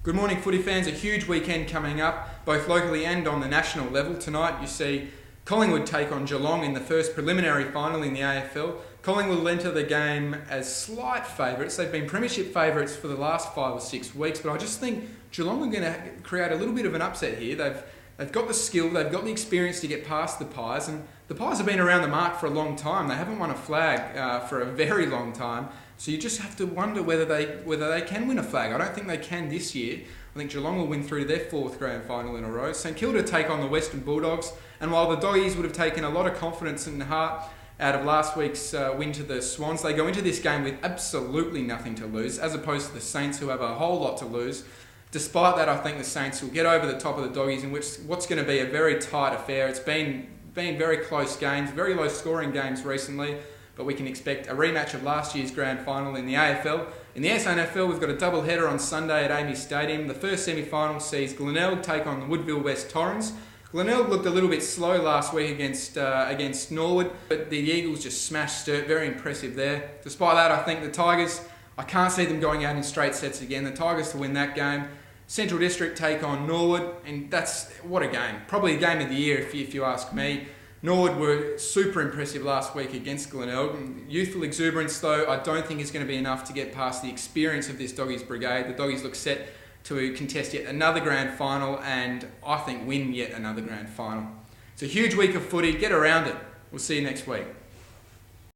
Good morning, footy fans. A huge weekend coming up, both locally and on the national level. Tonight you see Collingwood take on Geelong in the first preliminary final in the AFL. Collingwood will enter the game as slight favourites. They've been premiership favourites for the last 5 or 6 weeks, but I just think Geelong are going to create a little bit of an upset here. They've got the skill, they've got the experience to get past the Pies, and the Pies have been around the mark for a long time. They haven't won a flag for a very long time, so you just have to wonder whether they can win a flag. I don't think they can this year. I think Geelong will win through to their 4th grand final in a row. St Kilda take on the Western Bulldogs, and while the Doggies would have taken a lot of confidence and heart out of last week's win to the Swans, they go into this game with absolutely nothing to lose, as opposed to the Saints, who have a whole lot to lose. Despite that, I think the Saints will get over the top of the Doggies in what's going to be a very tight affair. It's been very close games, very low scoring games recently, but we can expect a rematch of last year's grand final in the AFL. In the SANFL, we've got a double header on Sunday at Amy Stadium. The first semi-final sees Glenelg take on the Woodville West Torrens. Glenelg looked a little bit slow last week against Norwood, but the Eagles just smashed Sturt. Very impressive there. Despite that, I think the Tigers, I can't see them going out in straight sets again. The Tigers to win that game. Central District take on Norwood, and what a game. Probably the game of the year if you ask me. Norwood were super impressive last week against Glenelg. Youthful exuberance, though, I don't think is going to be enough to get past the experience of this Doggies brigade. The Doggies look set to contest yet another grand final and I think win yet another grand final. It's a huge week of footy. Get around it. We'll see you next week.